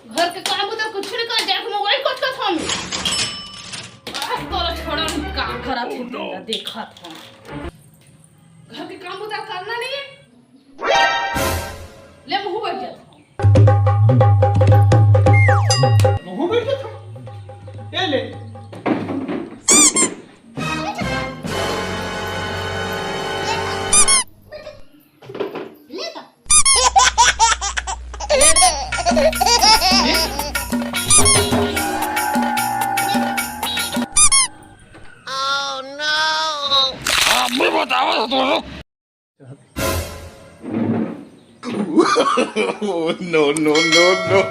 घर के काम तो कुछ नहीं कर जाए मोबाइल कट कर हम आज तोरा छोड़ा का खराब हो गया देखा था घर के काम तो करना नहीं है ले मुंह बैठ जा मुंह बैठ जा ये ले no, no, no, no.